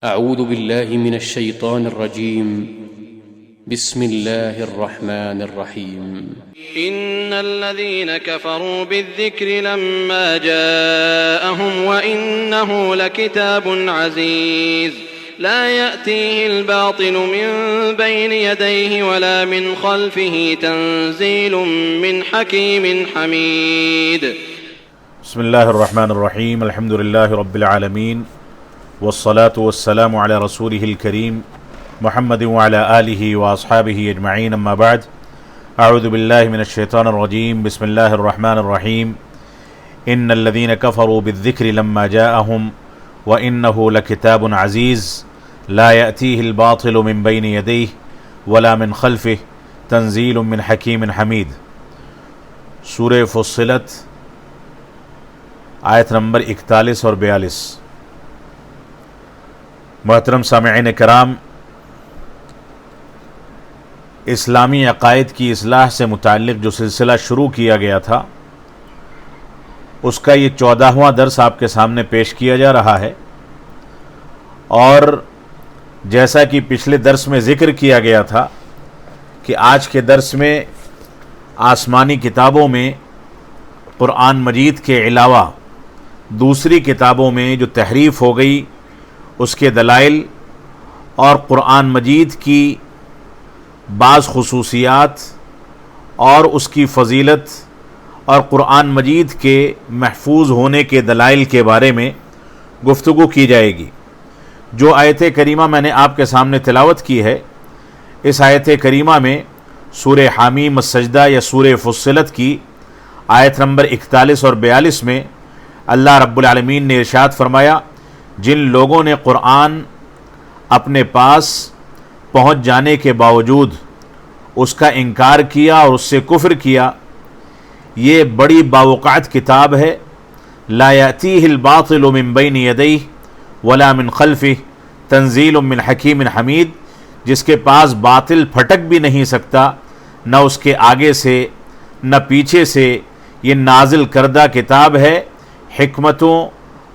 أعوذ بالله من الشيطان الرجيم. بسم الله الرحمن الرحيم. إن الذين كفروا بالذكر لما جاءهم وإنه لكتاب عزيز لا يأتيه الباطل من بين يديه ولا من خلفه تنزيل من حكيم حميد. بسم الله الرحمن الرحيم. الحمد لله رب العالمين والصلاة والسلام على رسوله الكريم محمد وعلى آله وأصحابه أجمعين. أما بعد، أعوذ بالله من الشيطان الرجيم. بسم الله الرحمن الرحيم. إن الذين كفروا بالذكر لما جاءهم وإنه لكتاب عزيز لا يأتيه الباطل من بين يديه ولا من خلفه تنزيل من حكيم حميد. سورہ فصلت آیت نمبر 41 اور 42. محترم سامعین کرام، اسلامی عقائد کی اصلاح سے متعلق جو سلسلہ شروع کیا گیا تھا، اس کا یہ 14واں درس آپ کے سامنے پیش کیا جا رہا ہے. اور جیسا کہ پچھلے درس میں ذکر کیا گیا تھا کہ آج کے درس میں آسمانی کتابوں میں قرآن مجید کے علاوہ دوسری کتابوں میں جو تحریف ہو گئی، اس کے دلائل اور قرآن مجید کی بعض خصوصیات اور اس کی فضیلت اور قرآن مجید کے محفوظ ہونے کے دلائل کے بارے میں گفتگو کی جائے گی. جو آیت کریمہ میں نے آپ کے سامنے تلاوت کی ہے، اس آیت کریمہ میں سورہ حامیم السجدہ یا سورہ فصلت کی آیت نمبر 41 اور 42 میں اللہ رب العالمین نے ارشاد فرمایا، جن لوگوں نے قرآن اپنے پاس پہنچ جانے کے باوجود اس کا انکار کیا اور اس سے کفر کیا، یہ بڑی باوقعت کتاب ہے. لا یأتیہ الباطل من بین یدیہ ولا من خلفہ تنزیل من حکیم حمید، جس کے پاس باطل پھٹک بھی نہیں سکتا، نہ اس کے آگے سے نہ پیچھے سے. یہ نازل کردہ کتاب ہے، حکمتوں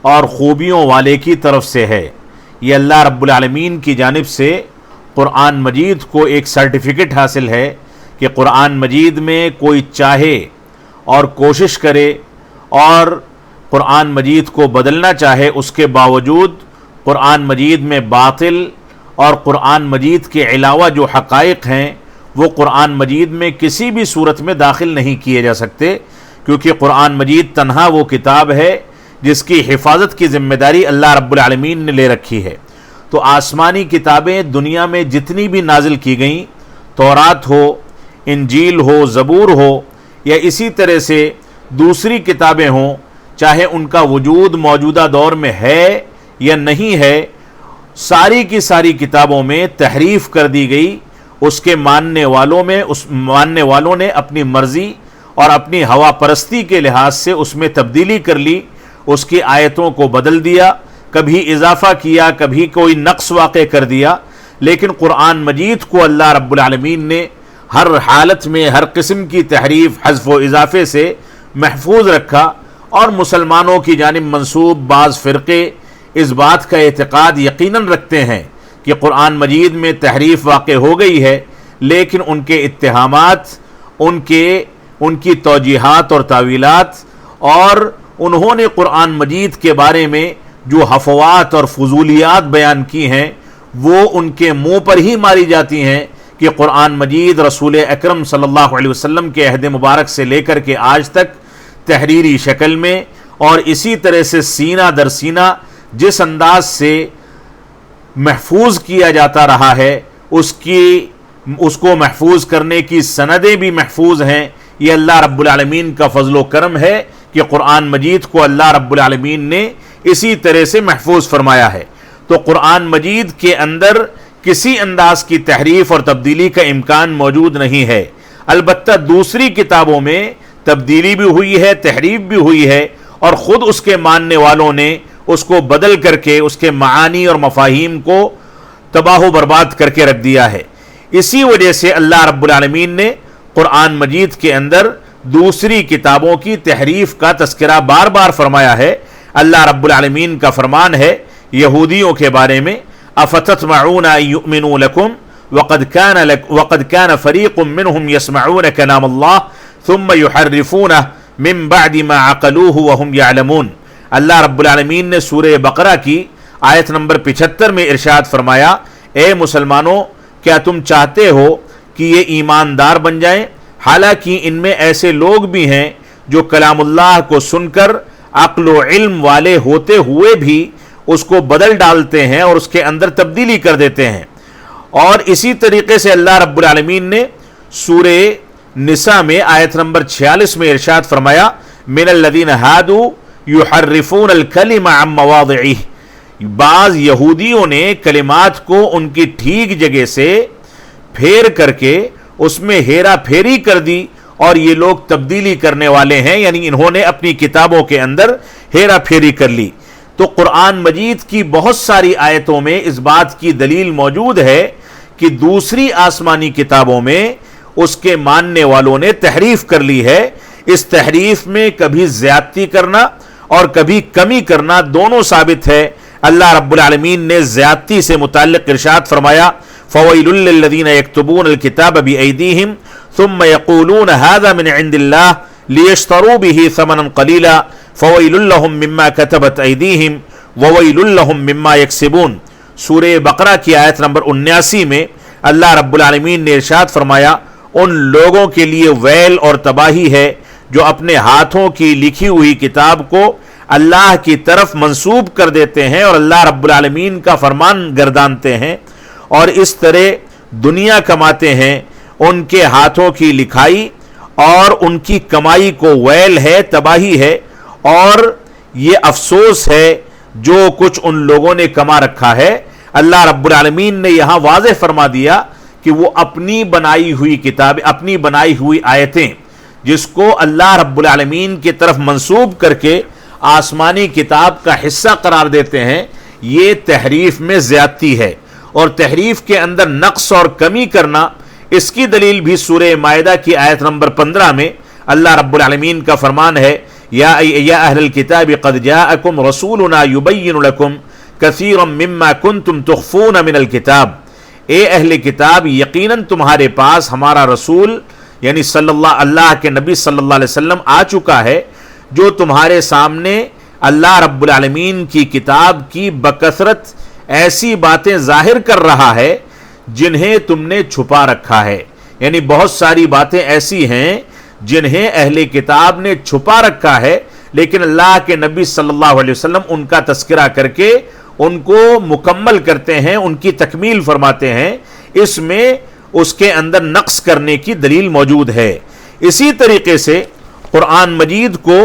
اور خوبیوں والے کی طرف سے ہے. یہ اللہ رب العالمین کی جانب سے قرآن مجید کو ایک سرٹیفکیٹ حاصل ہے کہ قرآن مجید میں کوئی چاہے اور کوشش کرے اور قرآن مجید کو بدلنا چاہے، اس کے باوجود قرآن مجید میں باطل اور قرآن مجید کے علاوہ جو حقائق ہیں وہ قرآن مجید میں کسی بھی صورت میں داخل نہیں کیے جا سکتے، کیونکہ قرآن مجید تنہا وہ کتاب ہے جس کی حفاظت کی ذمہ داری اللہ رب العالمین نے لے رکھی ہے. تو آسمانی کتابیں دنیا میں جتنی بھی نازل کی گئیں، تورات ہو، انجیل ہو، زبور ہو، یا اسی طرح سے دوسری کتابیں ہوں، چاہے ان کا وجود موجودہ دور میں ہے یا نہیں ہے، ساری کی ساری کتابوں میں تحریف کر دی گئی. اس کے ماننے والوں نے اپنی مرضی اور اپنی ہوا پرستی کے لحاظ سے اس میں تبدیلی کر لی، اس کی آیتوں کو بدل دیا، کبھی اضافہ کیا، کبھی کوئی نقص واقع کر دیا. لیکن قرآن مجید کو اللہ رب العالمین نے ہر حالت میں ہر قسم کی تحریف، حذف و اضافے سے محفوظ رکھا. اور مسلمانوں کی جانب منسوب بعض فرقے اس بات کا اعتقاد یقیناً رکھتے ہیں کہ قرآن مجید میں تحریف واقع ہو گئی ہے، لیکن ان کے اتہامات، ان کی توجیحات اور تاویلات، اور انہوں نے قرآن مجید کے بارے میں جو حفوات اور فضولیات بیان کی ہیں وہ ان کے منہ پر ہی ماری جاتی ہیں کہ قرآن مجید رسول اکرم صلی اللہ علیہ وسلم کے عہد مبارک سے لے کر کے آج تک تحریری شکل میں اور اسی طرح سے سینہ در سینہ جس انداز سے محفوظ کیا جاتا رہا ہے، اس کو محفوظ کرنے کی سندیں بھی محفوظ ہیں. یہ اللہ رب العالمین کا فضل و کرم ہے کہ قرآن مجید کو اللہ رب العالمین نے اسی طرح سے محفوظ فرمایا ہے. تو قرآن مجید کے اندر کسی انداز کی تحریف اور تبدیلی کا امکان موجود نہیں ہے. البتہ دوسری کتابوں میں تبدیلی بھی ہوئی ہے، تحریف بھی ہوئی ہے، اور خود اس کے ماننے والوں نے اس کو بدل کر کے اس کے معانی اور مفاہیم کو تباہ و برباد کر کے رکھ دیا ہے. اسی وجہ سے اللہ رب العالمین نے قرآن مجید کے اندر دوسری کتابوں کی تحریف کا تذکرہ بار بار فرمایا ہے. اللہ رب العالمین کا فرمان ہے یہودیوں کے بارے میں، افتطمعون ان یؤمنوا لکم وقد كان فریق منهم يسمعون کلام اللہ ثم يحرفونه من بعد ما عقلوه وهم يعلمون۔ اللہ رب العالمین نے سورہ بقرہ کی آیت نمبر 75 میں ارشاد فرمایا، اے مسلمانوں کیا تم چاہتے ہو کہ یہ ایماندار بن جائیں، حالانکہ ان میں ایسے لوگ بھی ہیں جو کلام اللہ کو سن کر عقل و علم والے ہوتے ہوئے بھی اس کو بدل ڈالتے ہیں اور اس کے اندر تبدیلی کر دیتے ہیں۔ اور اسی طریقے سے اللہ رب العالمین نے سورہ نساء میں آیت نمبر 46 میں ارشاد فرمایا، من الذین ہادوا یحرفون الکلم عن مواضعہ، بعض یہودیوں نے کلمات کو ان کی ٹھیک جگہ سے پھیر کر کے اس میں ہیرا پھیری کر دی، اور یہ لوگ تبدیلی کرنے والے ہیں، یعنی انہوں نے اپنی کتابوں کے اندر ہیرا پھیری کر لی۔ تو قرآن مجید کی بہت ساری آیتوں میں اس بات کی دلیل موجود ہے کہ دوسری آسمانی کتابوں میں اس کے ماننے والوں نے تحریف کر لی ہے۔ اس تحریف میں کبھی زیادتی کرنا اور کبھی کمی کرنا دونوں ثابت ہے۔ اللہ رب العالمین نے زیادتی سے متعلق ارشاد فرمایا، فَوَيْلٌ لِّلَّذِينَ يَكْتُبُونَ الْكِتَابَ بِأَيْدِيهِمْ ثُمَّ يَقُولُونَ هَذَا مِنْ عِنْدِ اللَّهِ لِيَشْتَرُوا بِهِ ثَمَنًا قَلِيلًا فَوَيْلٌ لَّهُم مِّمَّا كَتَبَتْ أَيْدِيهِمْ وَوَيْلٌ لَّهُم مِّمَّا يَكْسِبُونَ۔ سورہ بقرہ کی آیت نمبر 79 میں اللہ رب العالمین نے ارشاد فرمایا، ان لوگوں کے لیے ویل اور تباہی ہے جو اپنے ہاتھوں کی لکھی ہوئی کتاب کو اللہ کی طرف منسوب کر دیتے ہیں اور اللہ رب العالمین کا فرمان گردانتے ہیں اور اس طرح دنیا کماتے ہیں۔ ان کے ہاتھوں کی لکھائی اور ان کی کمائی کو ویل ہے، تباہی ہے، اور یہ افسوس ہے جو کچھ ان لوگوں نے کما رکھا ہے۔ اللہ رب العالمین نے یہاں واضح فرما دیا کہ وہ اپنی بنائی ہوئی کتاب، اپنی بنائی ہوئی آیتیں جس کو اللہ رب العالمین کی طرف منسوب کر کے آسمانی کتاب کا حصہ قرار دیتے ہیں، یہ تحریف میں زیادتی ہے۔ اور تحریف کے اندر نقص اور کمی کرنا، اس کی دلیل بھی سورہ مائدہ کی آیت نمبر 15 میں اللہ رب العالمین کا فرمان ہے، یا اہل الکتاب قد جاءکم رسولنا یبین لکم کثیرا مما کنتم تخفون من الکتاب، اے اہل کتاب یقیناً تمہارے پاس ہمارا رسول یعنی اللہ کے نبی صلی اللہ علیہ وسلم آ چکا ہے جو تمہارے سامنے اللہ رب العالمین کی کتاب کی بکثرت ایسی باتیں ظاہر کر رہا ہے جنہیں تم نے چھپا رکھا ہے۔ یعنی بہت ساری باتیں ایسی ہیں جنہیں اہل کتاب نے چھپا رکھا ہے، لیکن اللہ کے نبی صلی اللہ علیہ وسلم ان کا تذکرہ کر کے ان کو مکمل کرتے ہیں، ان کی تکمیل فرماتے ہیں۔ اس میں اس کے اندر نقص کرنے کی دلیل موجود ہے۔ اسی طریقے سے قرآن مجید کو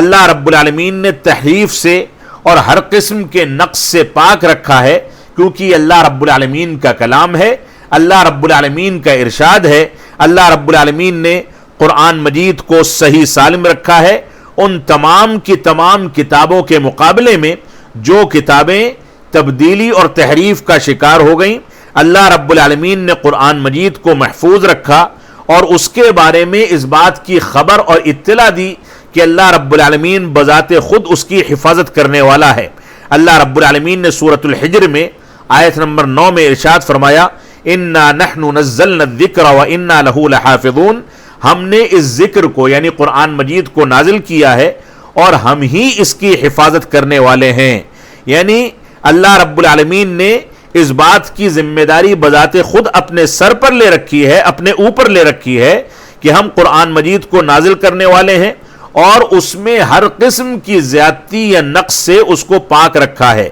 اللہ رب العالمین نے تحریف سے اور ہر قسم کے نقص سے پاک رکھا ہے، کیونکہ یہ اللہ رب العالمین کا کلام ہے، اللہ رب العالمین کا ارشاد ہے۔ اللہ رب العالمین نے قرآن مجید کو صحیح سالم رکھا ہے ان تمام کی تمام کتابوں کے مقابلے میں جو کتابیں تبدیلی اور تحریف کا شکار ہو گئیں۔ اللہ رب العالمین نے قرآن مجید کو محفوظ رکھا اور اس کے بارے میں اس بات کی خبر اور اطلاع دی کہ اللہ رب العالمین بذات خود اس کی حفاظت کرنے والا ہے۔ اللہ رب العالمین نے سورۃ الحجر میں آیت نمبر 9 میں ارشاد فرمایا، انا نحن نزلنا الذکر وانا لہ لحافظون، ہم نے اس ذکر کو یعنی قرآن مجید کو نازل کیا ہے اور ہم ہی اس کی حفاظت کرنے والے ہیں۔ یعنی اللہ رب العالمین نے اس بات کی ذمہ داری بذات خود اپنے سر پر لے رکھی ہے، اپنے اوپر لے رکھی ہے کہ ہم قرآن مجید کو نازل کرنے والے ہیں اور اس میں ہر قسم کی زیادتی یا نقص سے اس کو پاک رکھا ہے۔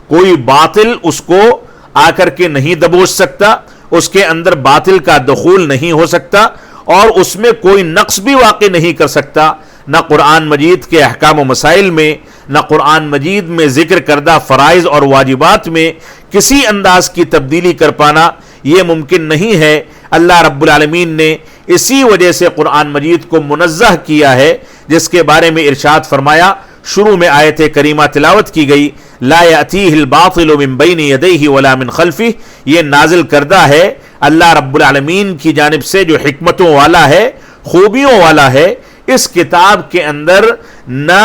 کوئی باطل اس کو آ کر کے نہیں دبوچ سکتا، اس کے اندر باطل کا دخول نہیں ہو سکتا اور اس میں کوئی نقص بھی واقع نہیں کر سکتا۔ نہ قرآن مجید کے احکام و مسائل میں، نہ قرآن مجید میں ذکر کردہ فرائض اور واجبات میں کسی انداز کی تبدیلی کر پانا یہ ممکن نہیں ہے۔ اللہ رب العالمین نے اسی وجہ سے قرآن مجید کو منزہ کیا ہے، جس کے بارے میں ارشاد فرمایا، شروع میں آیت کریمہ تلاوت کی گئی، لا یأتیہ الباطل من بین یدیہ ولا من خلفہ، یہ نازل کردہ ہے اللہ رب العالمین کی جانب سے جو حکمتوں والا ہے، خوبیوں والا ہے۔ اس کتاب کے اندر نہ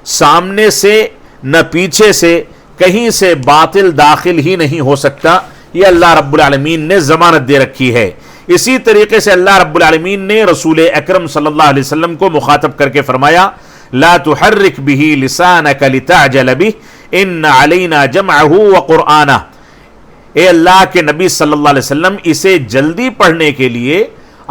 سامنے سے نہ پیچھے سے کہیں سے باطل داخل ہی نہیں ہو سکتا، یہ اللہ رب العالمین نے ضمانت دے رکھی ہے۔ اسی طریقے سے اللہ رب العالمین نے رسول اکرم صلی اللہ علیہ وسلم کو مخاطب کر کے فرمایا لا تحرک به لسانک لتعجل به ان علینا جمعہ وقرآنہ، اے اللہ کے نبی صلی اللہ علیہ وسلم اسے جلدی پڑھنے کے لیے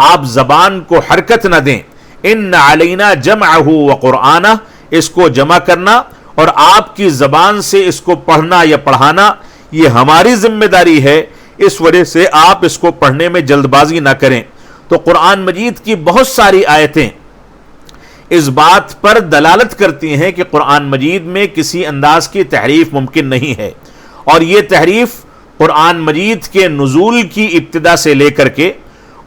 آپ زبان کو حرکت نہ دیں، ان علینا جمعہ وقرآنہ، اس کو جمع کرنا اور آپ کی زبان سے اس کو پڑھنا یا پڑھانا یہ ہماری ذمہ داری ہے، اس وجہ سے آپ اس کو پڑھنے میں جلد بازی نہ کریں۔ تو قرآن مجید کی بہت ساری آیتیں اس بات پر دلالت کرتی ہیں کہ قرآن مجید میں کسی انداز کی تحریف ممکن نہیں ہے، اور یہ تحریف قرآن مجید کے نزول کی ابتدا سے لے کر کے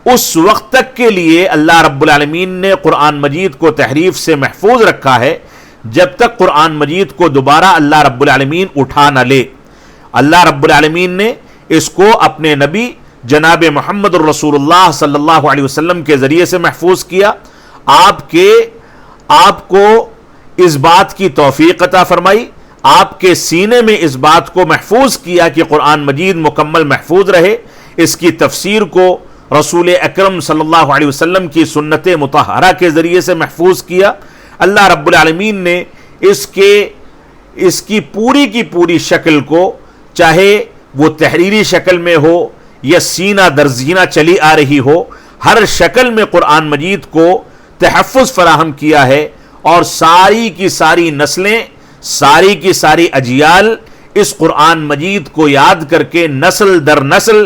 اس وقت تک کے لیے اللہ رب العالمین نے قرآن مجید کو تحریف سے محفوظ رکھا ہے، جب تک قرآن مجید کو دوبارہ اللہ رب العالمین اٹھا نہ لے۔ اللہ رب العالمین نے اس کو اپنے نبی جناب محمد الرسول اللہ صلی اللہ علیہ وسلم کے ذریعے سے محفوظ کیا، آپ کو اس بات کی توفیق عطا فرمائی، آپ کے سینے میں اس بات کو محفوظ کیا کہ قرآن مجید مکمل محفوظ رہے، اس کی تفسیر کو رسول اکرم صلی اللہ علیہ وسلم کی سنت مطہرہ کے ذریعے سے محفوظ کیا۔ اللہ رب العالمین نے اس کی پوری شکل کو، چاہے وہ تحریری شکل میں ہو یا سینہ در سینہ چلی آ رہی ہو، ہر شکل میں قرآن مجید کو تحفظ فراہم کیا ہے، اور ساری کی ساری نسلیں، ساری کی ساری اجیال اس قرآن مجید کو یاد کر کے نسل در نسل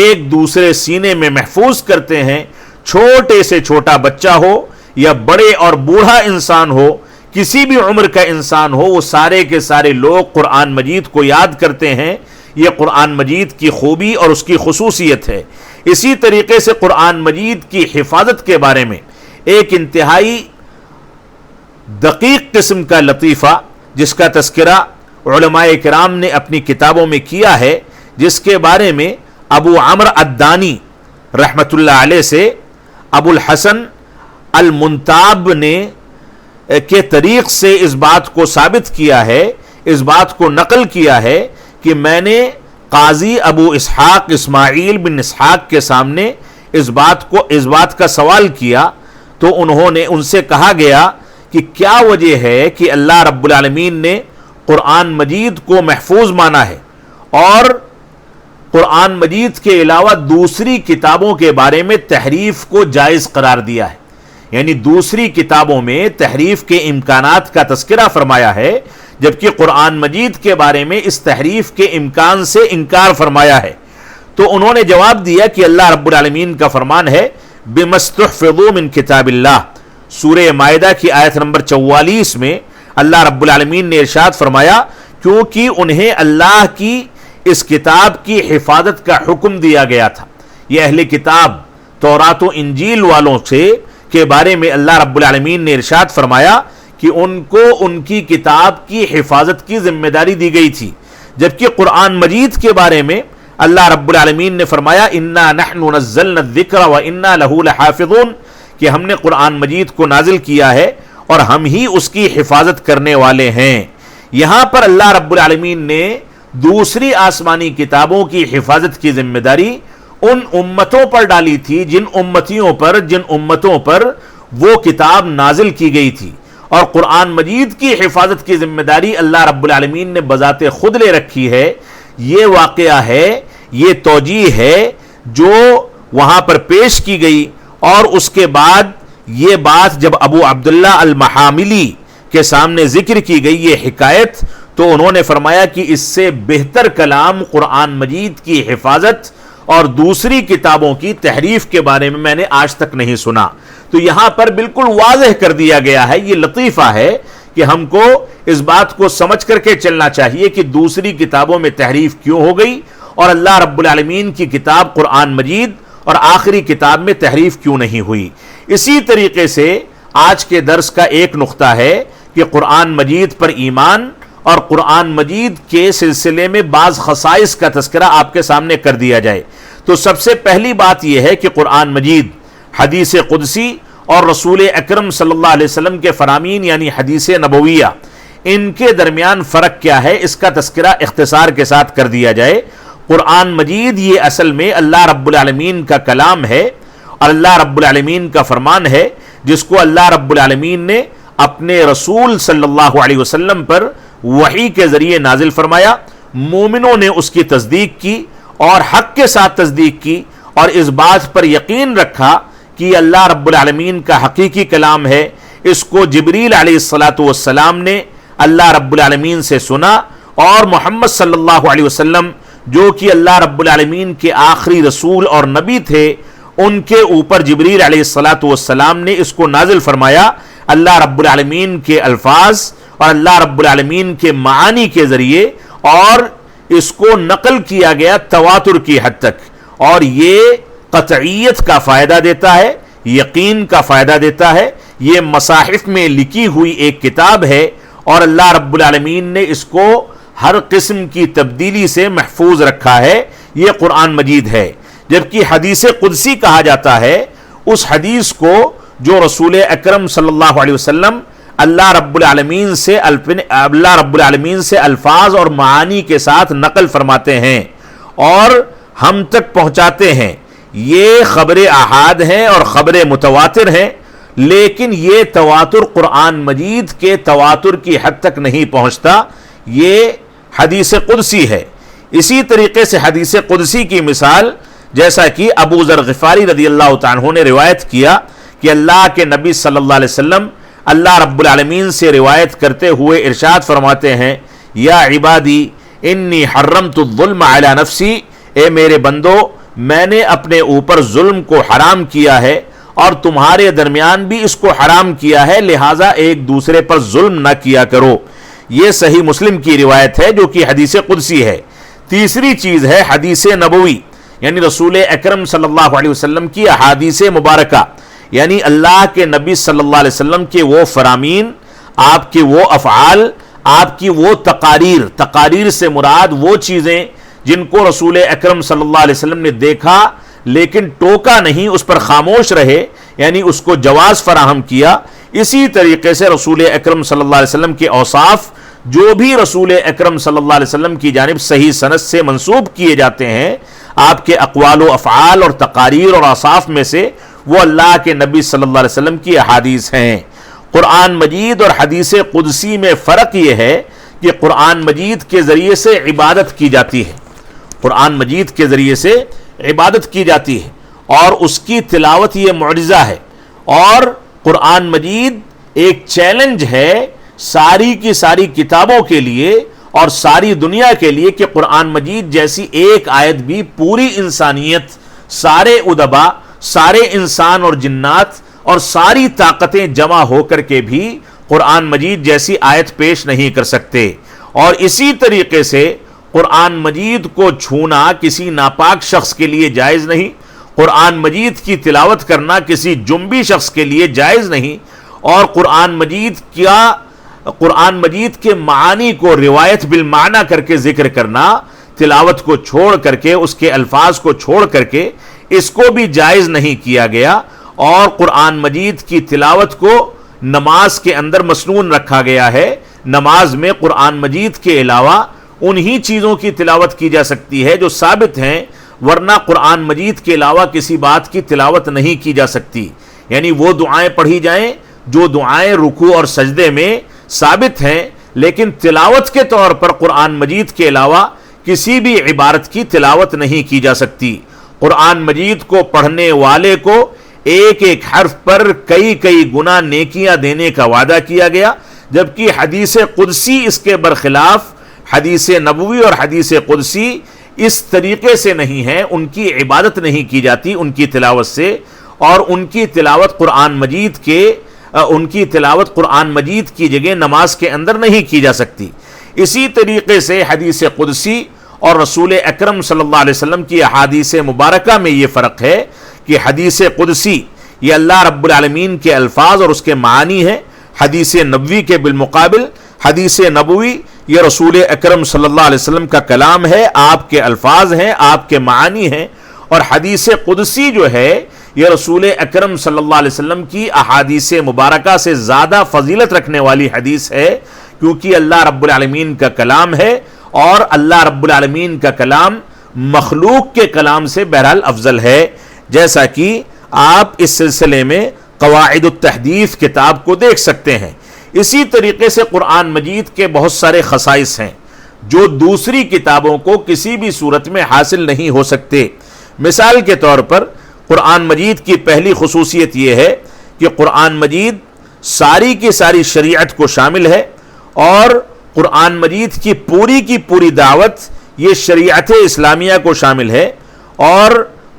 ایک دوسرے سینے میں محفوظ کرتے ہیں۔ چھوٹے سے چھوٹا بچہ ہو یا بڑے اور بوڑھا انسان ہو، کسی بھی عمر کا انسان ہو، وہ سارے کے سارے لوگ قرآن مجید کو یاد کرتے ہیں۔ یہ قرآن مجید کی خوبی اور اس کی خصوصیت ہے۔ اسی طریقے سے قرآن مجید کی حفاظت کے بارے میں ایک انتہائی دقیق قسم کا لطیفہ جس کا تذکرہ علماء کرام نے اپنی کتابوں میں کیا ہے، جس کے بارے میں ابو عمرو الدانی رحمۃ اللہ علیہ سے ابو الحسن المنتاب نے کے طریق سے اس بات کو ثابت کیا ہے، اس بات کو نقل کیا ہے کہ میں نے قاضی ابو اسحاق اسماعیل بن اسحاق کے سامنے اس بات کا سوال کیا، تو انہوں نے ان سے کہا گیا کہ کیا وجہ ہے کہ اللہ رب العالمین نے قرآن مجید کو محفوظ مانا ہے اور قرآن مجید کے علاوہ دوسری کتابوں کے بارے میں تحریف کو جائز قرار دیا ہے، یعنی دوسری کتابوں میں تحریف کے امکانات کا تذکرہ فرمایا ہے، جبکہ قرآن مجید کے بارے میں اس تحریف کے امکان سے انکار فرمایا ہے۔ تو انہوں نے جواب دیا کہ اللہ رب العالمین کا فرمان ہے بِمَسْتُحْفِظُوا مِن کتاب اللہ، سورہ مائدہ کی آیت نمبر 44 میں اللہ رب العالمین نے ارشاد فرمایا کیونکہ انہیں اللہ کی اس کتاب کی حفاظت کا حکم دیا گیا تھا۔ یہ اہل کتاب تورات و انجیل والوں کے بارے میں اللہ رب العالمین نے ارشاد فرمایا کہ ان کو ان کی کتاب کی حفاظت کی ذمہ داری دی گئی تھی، جبکہ قرآن مجید کے بارے میں اللہ رب العالمین نے فرمایا انا نحن نزلنا الذکر وانا لہ لحافظون، کہ ہم نے قرآن مجید کو نازل کیا ہے اور ہم ہی اس کی حفاظت کرنے والے ہیں۔ یہاں پر اللہ رب العالمین نے دوسری آسمانی کتابوں کی حفاظت کی ذمہ داری ان امتوں پر ڈالی تھی جن امتوں پر وہ کتاب نازل کی گئی تھی، اور قرآن مجید کی حفاظت کی ذمہ داری اللہ رب العالمین نے بذات خود لے رکھی ہے۔ یہ واقعہ ہے، یہ توجیہ ہے جو وہاں پر پیش کی گئی، اور اس کے بعد یہ بات جب ابو عبداللہ المحاملی کے سامنے ذکر کی گئی یہ حکایت، تو انہوں نے فرمایا کہ اس سے بہتر کلام قرآن مجید کی حفاظت اور دوسری کتابوں کی تحریف کے بارے میں میں نے آج تک نہیں سنا۔ تو یہاں پر بالکل واضح کر دیا گیا ہے، یہ لطیفہ ہے کہ ہم کو اس بات کو سمجھ کر کے چلنا چاہیے کہ دوسری کتابوں میں تحریف کیوں ہو گئی اور اللہ رب العالمین کی کتاب قرآن مجید اور آخری کتاب میں تحریف کیوں نہیں ہوئی۔ اسی طریقے سے آج کے درس کا ایک نقطہ ہے کہ قرآن مجید پر ایمان اور قرآن مجید کے سلسلے میں بعض خصائص کا تذکرہ آپ کے سامنے کر دیا جائے۔ تو سب سے پہلی بات یہ ہے کہ قرآن مجید حدیث قدسی اور رسول اکرم صلی اللہ علیہ وسلم کے فرامین یعنی حدیث نبویہ، ان کے درمیان فرق کیا ہے اس کا تذکرہ اختصار کے ساتھ کر دیا جائے۔ قرآن مجید یہ اصل میں اللہ رب العالمین کا کلام ہے اور اللہ رب العالمین کا فرمان ہے، جس کو اللہ رب العالمین نے اپنے رسول صلی اللہ علیہ وسلم پر وحی کے ذریعے نازل فرمایا۔ مومنوں نے اس کی تصدیق کی اور حق کے ساتھ تصدیق کی اور اس بات پر یقین رکھا کہ یہ اللہ رب العالمین کا حقیقی کلام ہے۔ اس کو جبریل علیہ السلام نے اللہ رب العالمین سے سنا اور محمد صلی اللہ علیہ وسلم جو کہ اللہ رب العالمین کے آخری رسول اور نبی تھے، ان کے اوپر جبریل علیہ السلام نے اس کو نازل فرمایا اللہ رب العالمین کے الفاظ اور اللہ رب العالمین کے معانی کے ذریعے، اور اس کو نقل کیا گیا تواتر کی حد تک، اور یہ قطعیت کا فائدہ دیتا ہے، یقین کا فائدہ دیتا ہے۔ یہ مصاحف میں لکھی ہوئی ایک کتاب ہے اور اللہ رب العالمین نے اس کو ہر قسم کی تبدیلی سے محفوظ رکھا ہے، یہ قرآن مجید ہے۔ جبکہ حدیث قدسی کہا جاتا ہے اس حدیث کو جو رسول اکرم صلی اللہ علیہ وسلم اللہ رب العالمین سے الفاظ اور معانی کے ساتھ نقل فرماتے ہیں اور ہم تک پہنچاتے ہیں، یہ خبر احاد ہیں اور خبر متواتر ہیں، لیکن یہ تواتر قرآن مجید کے تواتر کی حد تک نہیں پہنچتا، یہ حدیث قدسی ہے۔ اسی طریقے سے حدیث قدسی کی مثال جیسا کہ ابو ذر غفاری رضی اللہ تعالیٰ عنہ نے روایت کیا کہ اللہ کے نبی صلی اللہ علیہ وسلم اللہ رب العالمین سے روایت کرتے ہوئے ارشاد فرماتے ہیں، یا عبادی انی حرمت الظلم علی نفسی، اے میرے بندو میں نے اپنے اوپر ظلم کو حرام کیا ہے اور تمہارے درمیان بھی اس کو حرام کیا ہے، لہٰذا ایک دوسرے پر ظلم نہ کیا کرو۔ یہ صحیح مسلم کی روایت ہے جو کہ حدیث قدسی ہے۔ تیسری چیز ہے حدیث نبوی، یعنی رسول اکرم صلی اللہ علیہ وسلم کی احادیث مبارکہ، یعنی اللہ کے نبی صلی اللہ علیہ وسلم کے وہ فرامین، آپ کے وہ افعال، آپ کی وہ تقاریر سے مراد وہ چیزیں جن کو رسول اکرم صلی اللہ علیہ وسلم نے دیکھا لیکن ٹوکا نہیں، اس پر خاموش رہے، یعنی اس کو جواز فراہم کیا۔ اسی طریقے سے رسول اکرم صلی اللہ علیہ وسلم کے اوصاف جو بھی رسول اکرم صلی اللہ علیہ وسلم کی جانب صحیح سند سے منسوب کیے جاتے ہیں، آپ کے اقوال و افعال اور تقاریر اور اوصاف میں سے، وہ اللہ کے نبی صلی اللہ علیہ وسلم کی احادیث ہیں۔ قرآن مجید اور حدیث قدسی میں فرق یہ ہے کہ قرآن مجید کے ذریعے سے عبادت کی جاتی ہے، قرآن مجید کے ذریعے سے عبادت کی جاتی ہے اور اس کی تلاوت یہ معجزہ ہے، اور قرآن مجید ایک چیلنج ہے ساری کی ساری کتابوں کے لیے اور ساری دنیا کے لیے کہ قرآن مجید جیسی ایک آیت بھی پوری انسانیت، سارے ادبا، سارے انسان اور جنات اور ساری طاقتیں جمع ہو کر کے بھی قرآن مجید جیسی آیت پیش نہیں کر سکتے۔ اور اسی طریقے سے قرآن مجید کو چھونا کسی ناپاک شخص کے لیے جائز نہیں، قرآن مجید کی تلاوت کرنا کسی جنبی شخص کے لیے جائز نہیں، اور قرآن مجید کے معانی کو روایت بالمعنی کر کے ذکر کرنا، تلاوت کو چھوڑ کر کے، اس کے الفاظ کو چھوڑ کر کے، اس کو بھی جائز نہیں کیا گیا، اور قرآن مجید کی تلاوت کو نماز کے اندر مسنون رکھا گیا ہے۔ نماز میں قرآن مجید کے علاوہ انہی چیزوں کی تلاوت کی جا سکتی ہے جو ثابت ہیں، ورنہ قرآن مجید کے علاوہ کسی بات کی تلاوت نہیں کی جا سکتی، یعنی وہ دعائیں پڑھی جائیں جو دعائیں رکوع اور سجدے میں ثابت ہیں، لیکن تلاوت کے طور پر قرآن مجید کے علاوہ کسی بھی عبارت کی تلاوت نہیں کی جا سکتی۔ قرآن مجید کو پڑھنے والے کو ایک ایک حرف پر کئی کئی گنا نیکیاں دینے کا وعدہ کیا گیا، جبکہ حدیث قدسی اس کے برخلاف، حدیث نبوی اور حدیث قدسی اس طریقے سے نہیں ہے، ان کی عبادت نہیں کی جاتی ان کی تلاوت سے، اور ان کی تلاوت قرآن مجید کی جگہ نماز کے اندر نہیں کی جا سکتی۔ اسی طریقے سے حدیث قدسی اور رسول اکرم صلی اللہ علیہ وسلم کی احادیث مبارکہ میں یہ فرق ہے کہ حدیث قدسی یہ اللہ رب العالمین کے الفاظ اور اس کے معانی ہیں، حدیث نبوی کے بالمقابل حدیث نبوی یہ رسول اکرم صلی اللہ علیہ وسلم کا کلام ہے، آپ کے الفاظ ہیں، آپ کے معانی ہیں، اور حدیث قدسی جو ہے یہ رسول اکرم صلی اللہ علیہ وسلم کی احادیث مبارکہ سے زیادہ فضیلت رکھنے والی حدیث ہے، کیونکہ اللہ رب العالمین کا کلام ہے، اور اللہ رب العالمین کا کلام مخلوق کے کلام سے بہرحال افضل ہے، جیسا کہ آپ اس سلسلے میں قواعد التحدیث کتاب کو دیکھ سکتے ہیں۔ اسی طریقے سے قرآن مجید کے بہت سارے خصائص ہیں جو دوسری کتابوں کو کسی بھی صورت میں حاصل نہیں ہو سکتے۔ مثال کے طور پر قرآن مجید کی پہلی خصوصیت یہ ہے کہ قرآن مجید ساری کی ساری شریعت کو شامل ہے، اور قرآن مجید کی پوری دعوت یہ شریعت اسلامیہ کو شامل ہے، اور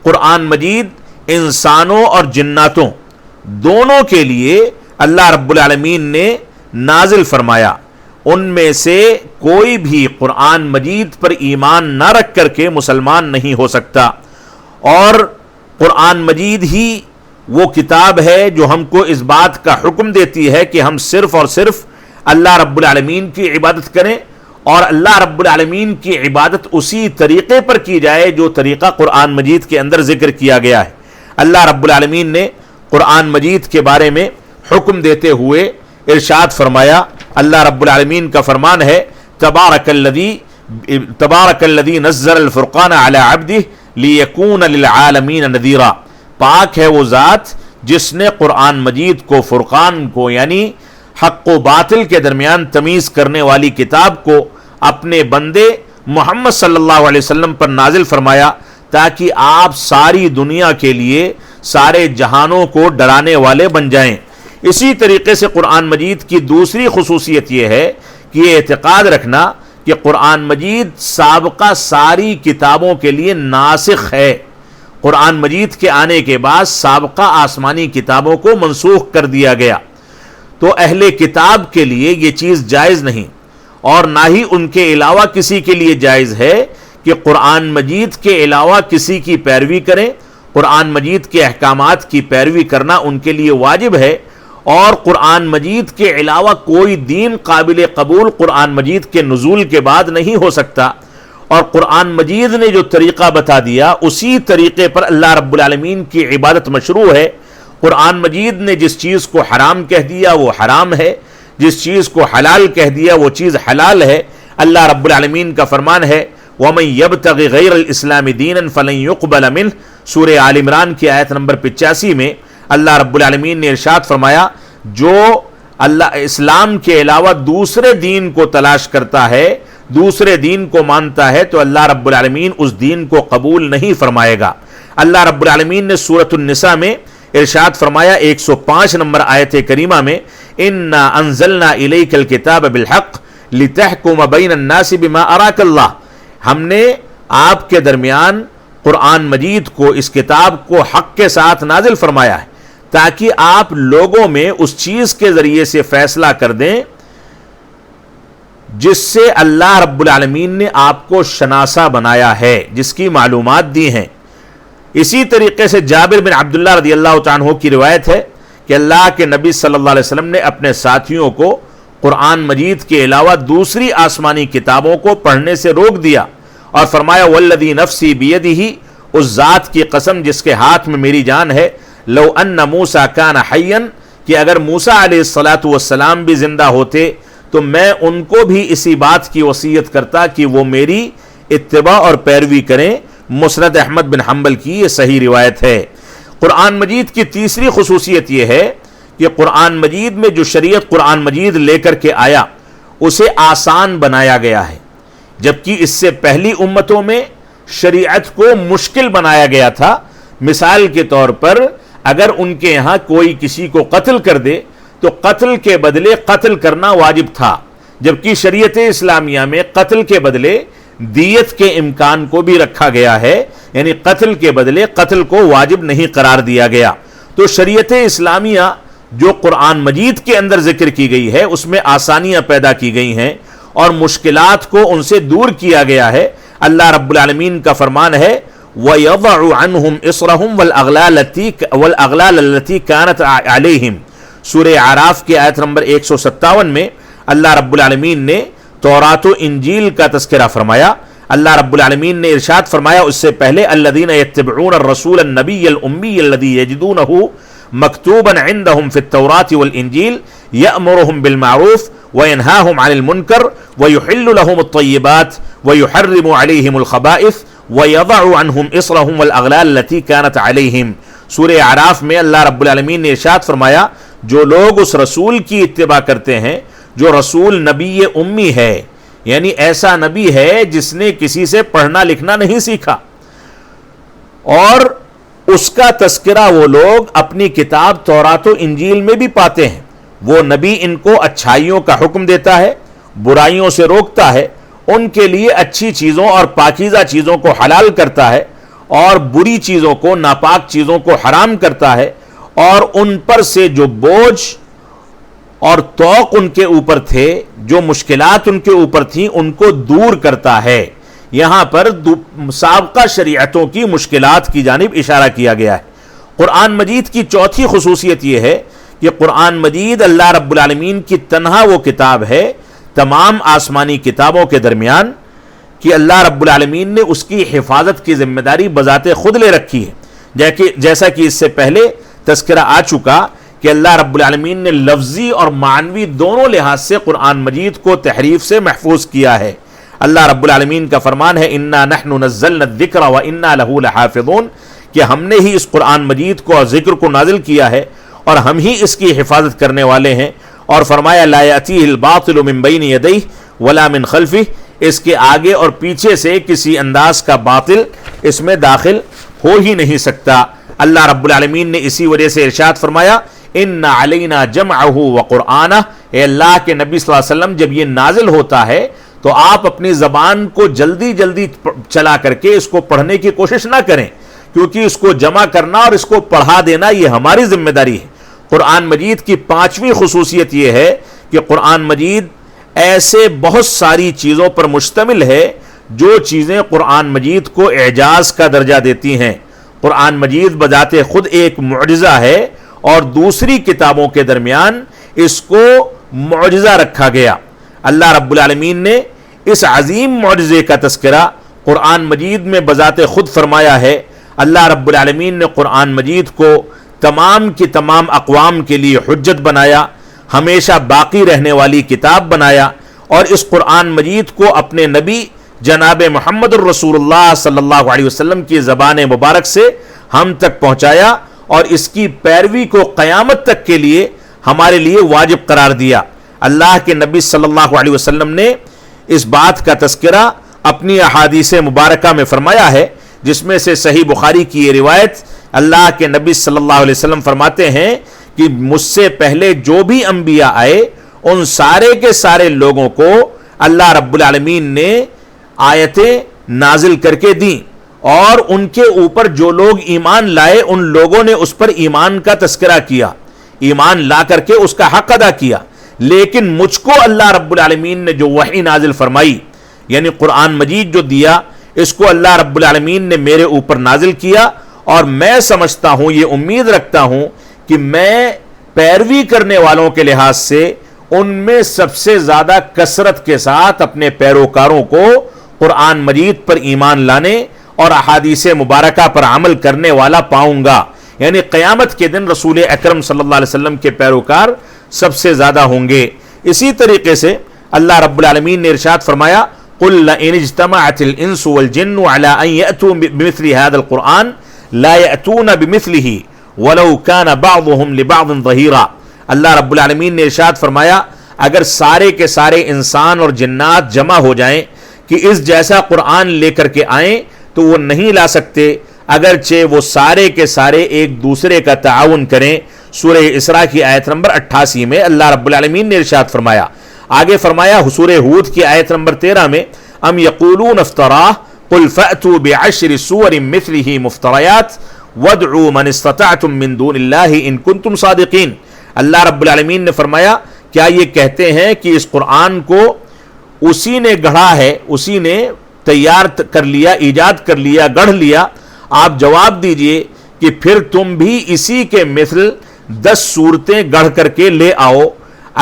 قرآن مجید انسانوں اور جناتوں دونوں کے لیے اللہ رب العالمین نے نازل فرمایا۔ ان میں سے کوئی بھی قرآن مجید پر ایمان نہ رکھ کر کے مسلمان نہیں ہو سکتا، اور قرآن مجید ہی وہ کتاب ہے جو ہم کو اس بات کا حکم دیتی ہے کہ ہم صرف اور صرف اللہ رب العالمین کی عبادت کریں، اور اللہ رب العالمین کی عبادت اسی طریقے پر کی جائے جو طریقہ قرآن مجید کے اندر ذکر کیا گیا ہے۔ اللہ رب العالمین نے قرآن مجید کے بارے میں حکم دیتے ہوئے ارشاد فرمایا، اللہ رب العالمین کا فرمان ہے، تبارک الذی نزل الفرقان علی عبدہ لیکون للعالمین نذیرا، پاک ہے وہ ذات جس نے قرآن مجید کو، فرقان کو، یعنی حق و باطل کے درمیان تمیز کرنے والی کتاب کو اپنے بندے محمد صلی اللہ علیہ وسلم پر نازل فرمایا، تاکہ آپ ساری دنیا کے لیے، سارے جہانوں کو ڈرانے والے بن جائیں۔ اسی طریقے سے قرآن مجید کی دوسری خصوصیت یہ ہے کہ یہ اعتقاد رکھنا کہ قرآن مجید سابقہ ساری کتابوں کے لیے ناسخ ہے۔ قرآن مجید کے آنے کے بعد سابقہ آسمانی کتابوں کو منسوخ کر دیا گیا، تو اہل کتاب کے لیے یہ چیز جائز نہیں، اور نہ ہی ان کے علاوہ کسی کے لیے جائز ہے کہ قرآن مجید کے علاوہ کسی کی پیروی کریں۔ قرآن مجید کے احکامات کی پیروی کرنا ان کے لیے واجب ہے، اور قرآن مجید کے علاوہ کوئی دین قابل قبول قرآن مجید کے نزول کے بعد نہیں ہو سکتا، اور قرآن مجید نے جو طریقہ بتا دیا اسی طریقے پر اللہ رب العالمین کی عبادت مشروع ہے۔ قرآن مجید نے جس چیز کو حرام کہہ دیا وہ حرام ہے، جس چیز کو حلال کہہ دیا وہ چیز حلال ہے۔ اللہ رب العالمین کا فرمان ہے، وَمَن يَبْتَغِ غَيْرَ الْإِسْلَامِ دِينًا فَلَن يُقْبَلَ مِنْهُ، سورہ آل عمران کی آیت نمبر 85 میں اللہ رب العالمین نے ارشاد فرمایا، جو اللہ اسلام کے علاوہ دوسرے دین کو تلاش کرتا ہے، دوسرے دین کو مانتا ہے، تو اللہ رب العالمین اس دین کو قبول نہیں فرمائے گا۔ اللہ رب العالمین نے سورۃ النساء میں ارشاد فرمایا 105 نمبر آیت کریمہ میں، اِنَّا أَنزَلْنَا إِلَيْكَ الْكِتَابَ بِالْحَقِّ لِتَحْكُمَ بَيْنَ النَّاسِ بِمَا أَرَاكَ اللَّهُ، ہم نے آپ کے درمیان قرآن مجید کو، اس کتاب کو حق کے ساتھ نازل فرمایا ہے، تاکہ آپ لوگوں میں اس چیز کے ذریعے سے فیصلہ کر دیں جس سے اللہ رب العالمین نے آپ کو شناسا بنایا ہے، جس کی معلومات دی ہیں۔ اسی طریقے سے جابر بن عبداللہ رضی اللہ تعالیٰ عنہ کی روایت ہے کہ اللہ کے نبی صلی اللہ علیہ وسلم نے اپنے ساتھیوں کو قرآن مجید کے علاوہ دوسری آسمانی کتابوں کو پڑھنے سے روک دیا، اور فرمایا والذی نفسی بیدہ، اس ذات کی قسم جس کے ہاتھ میں میری جان ہے، لو ان موسیٰ کان حیا، کہ اگر موسیٰ علیہ السلام بھی زندہ ہوتے تو میں ان کو بھی اسی بات کی وصیت کرتا کہ وہ میری اتباع اور پیروی کریں۔ مسند احمد بن حنبل کی یہ صحیح روایت ہے۔ قرآن مجید کی تیسری خصوصیت یہ ہے کہ قرآن مجید میں جو شریعت قرآن مجید لے کر کے آیا اسے آسان بنایا گیا ہے، جبکہ اس سے پہلی امتوں میں شریعت کو مشکل بنایا گیا تھا۔ مثال کے طور پر اگر ان کے یہاں کوئی کسی کو قتل کر دے تو قتل کے بدلے قتل کرنا واجب تھا، جبکہ شریعت اسلامیہ میں قتل کے بدلے دیت کے امکان کو بھی رکھا گیا ہے، یعنی قتل کے بدلے قتل کو واجب نہیں قرار دیا گیا۔ تو شریعت اسلامیہ جو قرآن مجید کے اندر ذکر کی گئی ہے اس میں آسانیاں پیدا کی گئی ہیں اور مشکلات کو ان سے دور کیا گیا ہے۔ اللہ رب العالمین کا فرمان ہے وَيَضَعُ عَنْهُمْ إِصْرَهُمْ وَالْأَغْلَالَ الَّتِي كَانَتْ عَلَيْهِمْ، سورہ اعراف کی آیت نمبر 157 میں اللہ رب العالمین نے تورات و انجیل کا تذکرہ فرمایا۔ اللہ رب العالمین نے ارشاد فرمایا اس سے پہلے الذین یتبعون الرسول النبی الامی الذی یجدونہ مکتوبا عندهم في التوراة والانجیل یأمرهم بالمعروف وینہاہم عن المنکر ویحل لهم الطیبات ویحرم علیہم الخبائث ویضع عنہم اصرہم والاغلال التي كانت علیہم۔ سورہ اعراف میں اللہ رب العالمین نے ارشاد فرمایا جو لوگ اس رسول کی اتباع کرتے ہیں جو رسول نبی امی ہے، یعنی ایسا نبی ہے جس نے کسی سے پڑھنا لکھنا نہیں سیکھا، اور اس کا تذکرہ وہ لوگ اپنی کتاب تورات و انجیل میں بھی پاتے ہیں۔ وہ نبی ان کو اچھائیوں کا حکم دیتا ہے، برائیوں سے روکتا ہے، ان کے لیے اچھی چیزوں اور پاکیزہ چیزوں کو حلال کرتا ہے اور بری چیزوں کو، ناپاک چیزوں کو حرام کرتا ہے، اور ان پر سے جو بوجھ اور توق ان کے اوپر تھے، جو مشکلات ان کے اوپر تھیں، ان کو دور کرتا ہے۔ یہاں پر سابقہ شریعتوں کی مشکلات کی جانب اشارہ کیا گیا ہے۔ قرآن مجید کی چوتھی خصوصیت یہ ہے کہ قرآن مجید اللہ رب العالمین کی تنہا وہ کتاب ہے تمام آسمانی کتابوں کے درمیان کہ اللہ رب العالمین نے اس کی حفاظت کی ذمہ داری بذات خود لے رکھی ہے، جیسا کہ اس سے پہلے تذکرہ آ چکا کہ اللہ رب العالمین نے لفظی اور معنوی دونوں لحاظ سے قرآن مجید کو تحریف سے محفوظ کیا ہے۔ اللہ رب العالمین کا فرمان ہے انا نحن نزلنا الذکر وانا لہ لحافظون، کہ ہم نے ہی اس قرآن مجید کو اور ذکر کو نازل کیا ہے اور ہم ہی اس کی حفاظت کرنے والے ہیں۔ اور فرمایا لا یأتیہ الباطل من بین یدیہ ولا من خلفہ، اس کے آگے اور پیچھے سے کسی انداز کا باطل اس میں داخل ہو ہی نہیں سکتا۔ اللہ رب العالمین نے اسی وجہ سے ارشاد فرمایا ان علینا جمعہ وقرآنہ، اے اللہ کے نبی صلی اللہ علیہ وسلم جب یہ نازل ہوتا ہے تو آپ اپنی زبان کو جلدی جلدی چلا کر کے اس کو پڑھنے کی کوشش نہ کریں، کیونکہ اس کو جمع کرنا اور اس کو پڑھا دینا یہ ہماری ذمہ داری ہے۔ قرآن مجید کی پانچویں خصوصیت یہ ہے کہ قرآن مجید ایسے بہت ساری چیزوں پر مشتمل ہے جو چیزیں قرآن مجید کو اعجاز کا درجہ دیتی ہیں۔ قرآن مجید بذات خود ایک معجزہ ہے اور دوسری کتابوں کے درمیان اس کو معجزہ رکھا گیا۔ اللہ رب العالمین نے اس عظیم معجزے کا تذکرہ قرآن مجید میں بذات خود فرمایا ہے۔ اللہ رب العالمین نے قرآن مجید کو تمام کی تمام اقوام کے لیے حجت بنایا، ہمیشہ باقی رہنے والی کتاب بنایا، اور اس قرآن مجید کو اپنے نبی جناب محمد الرسول اللہ صلی اللہ علیہ وسلم کی زبان مبارک سے ہم تک پہنچایا، اور اس کی پیروی کو قیامت تک کے لیے ہمارے لیے واجب قرار دیا۔ اللہ کے نبی صلی اللہ علیہ وسلم نے اس بات کا تذکرہ اپنی احادیث مبارکہ میں فرمایا ہے، جس میں سے صحیح بخاری کی یہ روایت اللہ کے نبی صلی اللہ علیہ وسلم فرماتے ہیں کہ مجھ سے پہلے جو بھی انبیاء آئے ان سارے کے سارے لوگوں کو اللہ رب العالمین نے آیتیں نازل کر کے دیں، اور ان کے اوپر جو لوگ ایمان لائے ان لوگوں نے اس پر ایمان کا تذکرہ کیا، ایمان لا کر کے اس کا حق ادا کیا۔ لیکن مجھ کو اللہ رب العالمین نے جو وحی نازل فرمائی، یعنی قرآن مجید جو دیا، اس کو اللہ رب العالمین نے میرے اوپر نازل کیا، اور میں سمجھتا ہوں، یہ امید رکھتا ہوں کہ میں پیروی کرنے والوں کے لحاظ سے ان میں سب سے زیادہ کثرت کے ساتھ اپنے پیروکاروں کو قرآن مجید پر ایمان لانے اور احادیث مبارکہ پر عمل کرنے والا پاؤں گا۔ یعنی قیامت کے دن رسول اکرم صلی اللہ علیہ وسلم کے پیروکار سب سے زیادہ ہوں گے۔ اسی طریقے سے اللہ رب العالمین نے ارشاد فرمایا قُلْ لَئِنِ اجْتَمَعَتِ الْإِنسُ وَالْجِنُّ عَلَىٰ أَن يَأْتُوا بِمِثْلِ هَذَا الْقُرْآنِ لَا يَأْتُونَ بِمِثْلِهِ وَلَوْ كَانَ بَعْضُهُمْ لِبَعْضٍ ظَهِيرًا۔ اللہ رب العالمین نے ارشاد فرمایا اگر سارے کے سارے انسان اور جنات جمع ہو جائیں کہ اس جیسا قرآن لے کر کے آئیں تو وہ نہیں لا سکتے، اگرچہ وہ سارے کے سارے ایک دوسرے کا تعاون کریں۔ سورہ اسراء کی آیت نمبر 88 میں اللہ رب العالمین نے ارشاد فرمایا۔ آگے فرمایا سورہ ہود کی آیت نمبر 13 میں ام یقولون افتراہ قل فأتوا بعشر سور مثلہ مفتریات وادعوا من استطعتم من دون اللہ ان کنتم صادقین۔ اللہ رب العالمین نے فرمایا کیا یہ کہتے ہیں کہ اس قرآن کو اسی نے گڑھا ہے، اسی نے تیار کر لیا، ایجاد کر لیا، گڑھ لیا؟ آپ جواب دیجئے کہ پھر تم بھی اسی کے مثل 10 صورتیں گڑھ کر کے لے آؤ،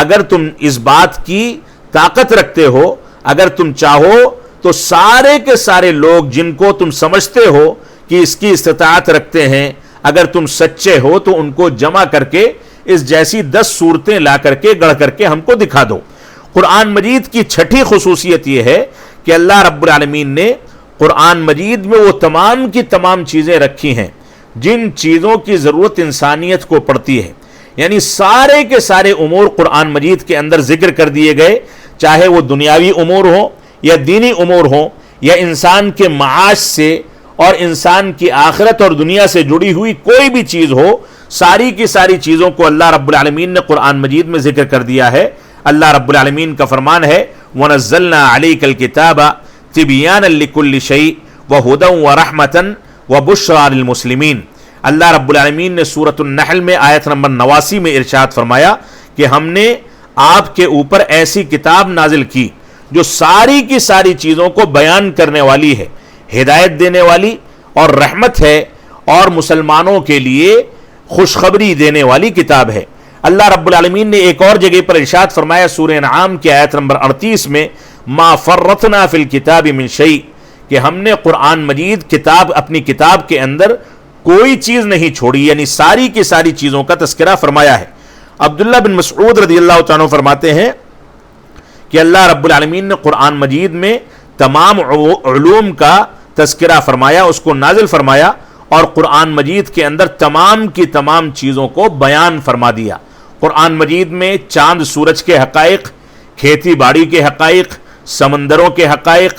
اگر تم اس بات کی طاقت رکھتے ہو، اگر تم چاہو تو سارے کے سارے لوگ جن کو تم سمجھتے ہو کہ اس کی استطاعت رکھتے ہیں، اگر تم سچے ہو تو ان کو جمع کر کے اس جیسی 10 صورتیں لا کر کے گڑھ کر کے ہم کو دکھا دو۔ قرآن مجید کی چھٹی خصوصیت یہ ہے کہ اللہ رب العالمین نے قرآن مجید میں وہ تمام کی تمام چیزیں رکھی ہیں جن چیزوں کی ضرورت انسانیت کو پڑتی ہے، یعنی سارے کے سارے امور قرآن مجید کے اندر ذکر کر دیے گئے، چاہے وہ دنیاوی امور ہوں یا دینی امور ہوں یا انسان کے معاش سے اور انسان کی آخرت اور دنیا سے جڑی ہوئی کوئی بھی چیز ہو، ساری کی ساری چیزوں کو اللہ رب العالمین نے قرآن مجید میں ذکر کر دیا ہے۔ اللہ رب العالمین کا فرمان ہے وَنَزَّلْنَا عَلَيْكَ الْكِتَابَ تِبْيَانًا لِكُلِّ شَيْءٍ وَهُدًى وَرَحْمَةً وَبُشْرَىٰ لِلْمُسْلِمِينَ۔ اللہ رب العالمین نے سورۃ النحل میں آیت نمبر 89 میں ارشاد فرمایا کہ ہم نے آپ کے اوپر ایسی کتاب نازل کی جو ساری کی ساری چیزوں کو بیان کرنے والی ہے، ہدایت دینے والی اور رحمت ہے، اور مسلمانوں کے لیے خوشخبری دینے والی کتاب ہے۔ اللہ رب العالمین نے ایک اور جگہ پر ارشاد فرمایا سورہ انعام کی آیت نمبر 38 میں ما فرطنا فی الکتاب من شیء، کہ ہم نے قرآن مجید کتاب اپنی کتاب کے اندر کوئی چیز نہیں چھوڑی، یعنی ساری کی ساری چیزوں کا تذکرہ فرمایا ہے۔ عبداللہ بن مسعود رضی اللہ تعالیٰ فرماتے ہیں کہ اللہ رب العالمین نے قرآن مجید میں تمام علوم کا تذکرہ فرمایا، اس کو نازل فرمایا، اور قرآن مجید کے اندر تمام کی تمام چیزوں کو بیان فرما دیا۔ قرآن مجید میں چاند سورج کے حقائق، کھیتی باڑی کے حقائق، سمندروں کے حقائق،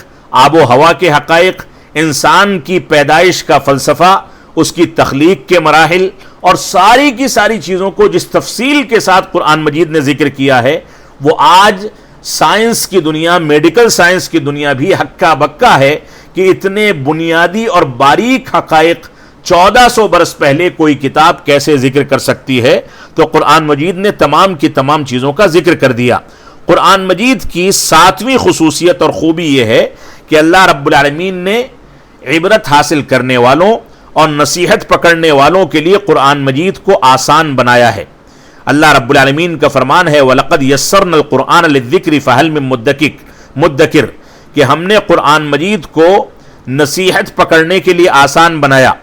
آب و ہوا کے حقائق، انسان کی پیدائش کا فلسفہ، اس کی تخلیق کے مراحل، اور ساری کی ساری چیزوں کو جس تفصیل کے ساتھ قرآن مجید نے ذکر کیا ہے، وہ آج سائنس کی دنیا، میڈیکل سائنس کی دنیا بھی ہکا بکا ہے کہ اتنے بنیادی اور باریک حقائق 1400 برس پہلے کوئی کتاب کیسے ذکر کر سکتی ہے۔ تو قرآن مجید نے تمام کی تمام چیزوں کا ذکر کر دیا۔ قرآن مجید کی 7ویں خصوصیت اور خوبی یہ ہے کہ اللہ رب العالمین نے عبرت حاصل کرنے والوں اور نصیحت پکڑنے والوں کے لیے قرآن مجید کو آسان بنایا ہے۔ اللہ رب العالمین کا فرمان ہے وَلَقَدْ يَسَّرْنَا الْقُرْآنَ لِلذِّكْرِ فَهَلْ مِن مُدَّكِرٍ، کہ ہم نے قرآن مجید کو نصیحت پکڑنے کے لیے آسان بنایا،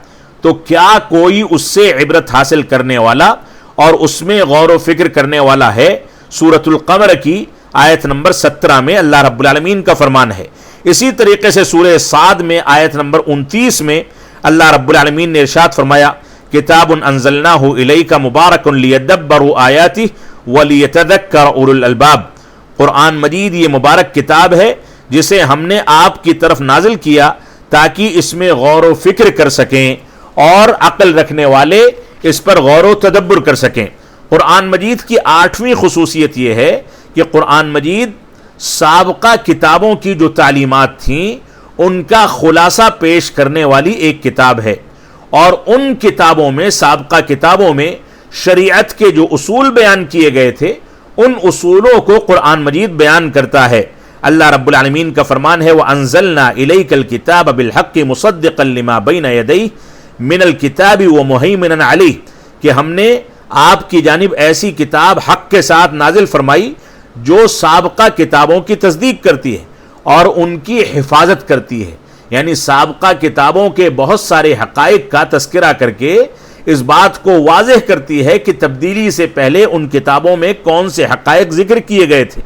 تو کیا کوئی اس سے عبرت حاصل کرنے والا اور اس میں غور و فکر کرنے والا ہے؟ سورۃ القمر کی آیت نمبر 17 میں اللہ رب العالمین کا فرمان ہے۔ اسی طریقے سے سورہ صاد میں آیت نمبر 29 میں اللہ رب العالمین نے ارشاد فرمایا کتاب انزلناہ الیک مبارک لیدبروا آیاتہ ولیتذکر اولو الالباب، قرآن مجید یہ مبارک کتاب ہے جسے ہم نے آپ کی طرف نازل کیا تاکہ اس میں غور و فکر کر سکیں اور عقل رکھنے والے اس پر غور و تدبر کر سکیں۔ قرآن مجید کی 8ویں خصوصیت یہ ہے کہ قرآن مجید سابقہ کتابوں کی جو تعلیمات تھیں ان کا خلاصہ پیش کرنے والی ایک کتاب ہے، اور ان کتابوں میں، سابقہ کتابوں میں شریعت کے جو اصول بیان کیے گئے تھے ان اصولوں کو قرآن مجید بیان کرتا ہے۔ اللہ رب العالمین کا فرمان ہے وَأَنزَلْنَا إِلَيْكَ الْكِتَابَ بِالْحَقِّ مُصَدِّقًا لِمَا بَيْنَ يَدَيْهِ مِنَ الْكِتَابِ وَمُهَيْمِنًا عَلَيْهِ، کہ ہم نے آپ کی جانب ایسی کتاب حق کے ساتھ نازل فرمائی جو سابقہ کتابوں کی تصدیق کرتی ہے اور ان کی حفاظت کرتی ہے، یعنی سابقہ کتابوں کے بہت سارے حقائق کا تذکرہ کر کے اس بات کو واضح کرتی ہے کہ تبدیلی سے پہلے ان کتابوں میں کون سے حقائق ذکر کیے گئے تھے۔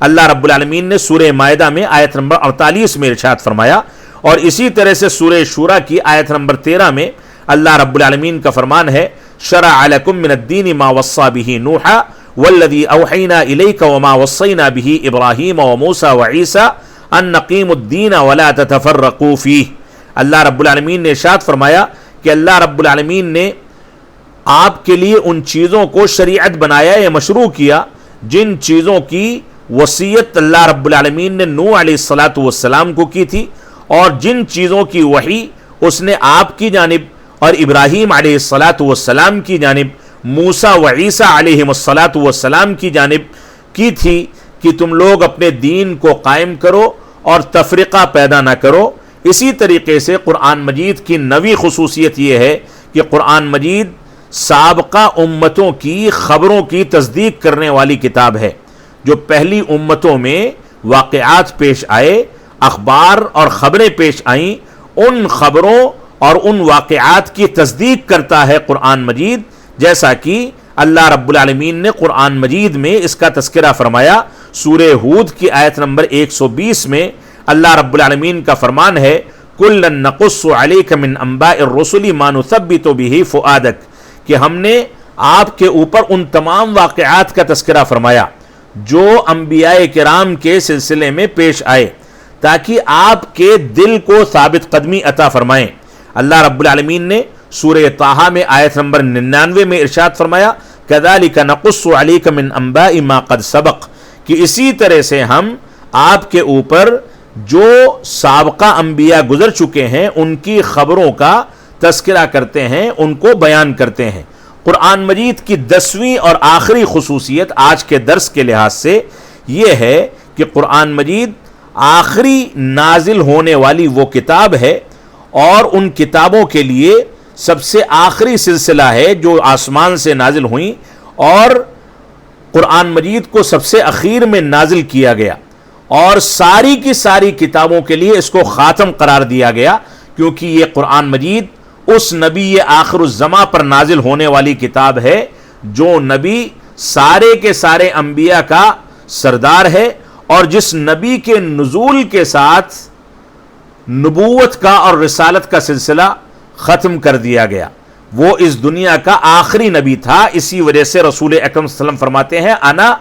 اللہ رب العالمین نے سورہ مائدہ میں آیت نمبر 48 میں ارشاد فرمایا، اور اسی طرح سے سورہ شورى کی آیت نمبر 13 میں اللہ رب العالمین کا فرمان ہے شرع لکم من الدین ما وصى به نوحا والذی اوحینا الیک وما وصینا به ابراہیم وموسیٰ وعیسیٰ ان نقیموا الدین ولا تتفرقوا فیہ۔ اللہ رب العالمین نے ارشاد فرمایا کہ اللہ رب العالمین نے آپ کے لیے ان چیزوں کو شریعت بنایا یا مشروع کیا جن چیزوں کی وصیت اللہ رب العالمین نے نوح علیہ السلام کو کی تھی، اور جن چیزوں کی وحی اس نے آپ کی جانب اور ابراہیم علیہ السلام کی جانب، موسیٰ و عیسیٰ علیہ السلام کی جانب کی تھی کہ تم لوگ اپنے دین کو قائم کرو اور تفرقہ پیدا نہ کرو۔ اسی طریقے سے قرآن مجید کی 9ویں خصوصیت یہ ہے کہ قرآن مجید سابقہ امتوں کی خبروں کی تصدیق کرنے والی کتاب ہے۔ جو پہلی امتوں میں واقعات پیش آئے، اخبار اور خبریں پیش آئیں، ان خبروں اور ان واقعات کی تصدیق کرتا ہے قرآن مجید، جیسا کہ اللہ رب العالمین نے قرآن مجید میں اس کا تذکرہ فرمایا۔ سورہ ہود کی آیت نمبر 120 میں اللہ رب العالمین کا فرمان ہے، کُلًّا نَقُصُّ عَلَيْكَ مِنْ أَنْبَاءِ الرُّسُلِ مَا نُثَبِّتُ بِهِ فُؤَادَكَ، کہ ہم نے آپ کے اوپر ان تمام واقعات کا تذکرہ فرمایا جو انبیاء کرام کے سلسلے میں پیش آئے، تاکہ آپ کے دل کو ثابت قدمی عطا فرمائیں۔ اللہ رب العالمین نے سورہ طٰہٰ میں آیت نمبر 99 میں ارشاد فرمایا، كَذَلِكَ نَقُصُّ عَلَيْكَ مِنْ أَنْبَاءِ مَا قَدْ سَبَقَ، کہ اسی طرح سے ہم آپ کے اوپر جو سابقہ انبیاء گزر چکے ہیں ان کی خبروں کا تذکرہ کرتے ہیں، ان کو بیان کرتے ہیں۔ قرآن مجید کی 10ویں اور آخری خصوصیت آج کے درس کے لحاظ سے یہ ہے کہ قرآن مجید آخری نازل ہونے والی وہ کتاب ہے، اور ان کتابوں کے لیے سب سے آخری سلسلہ ہے جو آسمان سے نازل ہوئیں، اور قرآن مجید کو سب سے اخیر میں نازل کیا گیا، اور ساری کی ساری کتابوں کے لیے اس کو خاتم قرار دیا گیا، کیونکہ یہ قرآن مجید اس نبی آخر الزماں پر نازل ہونے والی کتاب ہے جو نبی سارے کے سارے انبیاء کا سردار ہے، اور جس نبی کے نزول کے ساتھ نبوت کا اور رسالت کا سلسلہ ختم کر دیا گیا، وہ اس دنیا کا آخری نبی تھا۔ اسی وجہ سے رسول اکرم صلی اللہ علیہ وسلم فرماتے ہیں، انا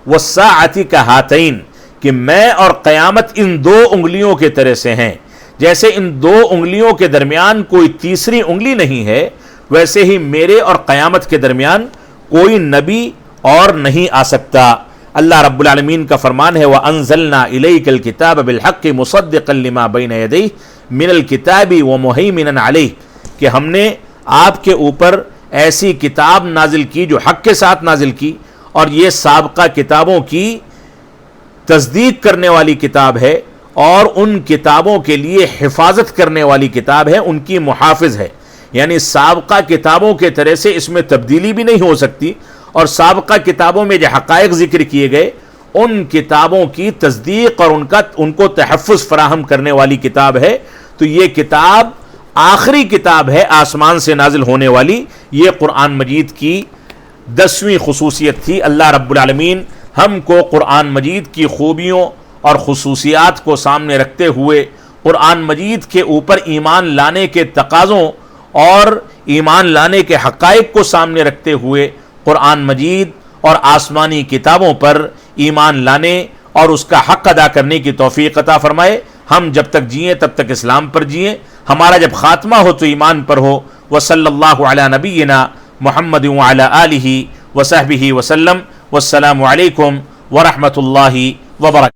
والساعۃ کہاتین، کہ میں اور قیامت ان 2 انگلیوں کے طرح سے ہیں۔ جیسے ان 2 انگلیوں کے درمیان کوئی تیسری انگلی نہیں ہے، ویسے ہی میرے اور قیامت کے درمیان کوئی نبی اور نہیں آ سکتا۔ اللہ رب العالمین کا فرمان ہے، وَأَنزَلْنَا إِلَيْكَ الْكِتَابَ بِالْحَقِّ مُصَدِّقًا لِمَا بَيْنَ يَدَيْهِ مِنَ الْكِتَابِ وَمُهَيْمِنًا عَلَيْهِ، کہ ہم نے آپ کے اوپر ایسی کتاب نازل کی جو حق کے ساتھ نازل کی، اور یہ سابقہ کتابوں کی تصدیق کرنے والی کتاب ہے، اور ان کتابوں کے لیے حفاظت کرنے والی کتاب ہے، ان کی محافظ ہے۔ یعنی سابقہ کتابوں کے طرح سے اس میں تبدیلی بھی نہیں ہو سکتی، اور سابقہ کتابوں میں جو حقائق ذکر کیے گئے ان کتابوں کی تصدیق اور ان کو تحفظ فراہم کرنے والی کتاب ہے۔ تو یہ کتاب آخری کتاب ہے آسمان سے نازل ہونے والی۔ یہ قرآن مجید کی 10ویں خصوصیت تھی۔ اللہ رب العالمین ہم کو قرآن مجید کی خوبیوں اور خصوصیات کو سامنے رکھتے ہوئے قرآن مجید کے اوپر ایمان لانے کے تقاضوں اور ایمان لانے کے حقائق کو سامنے رکھتے ہوئے قرآن مجید اور آسمانی کتابوں پر ایمان لانے اور اس کا حق ادا کرنے کی توفیق عطا فرمائے۔ ہم جب تک جئیں تب تک اسلام پر جئیں، ہمارا جب خاتمہ ہو تو ایمان پر ہو۔ وصلی اللہ علی نبینا محمد وعلی آلہ وصحبہ وسلم۔ والسلام علیکم ورحمۃ اللہ وبرکاتہ۔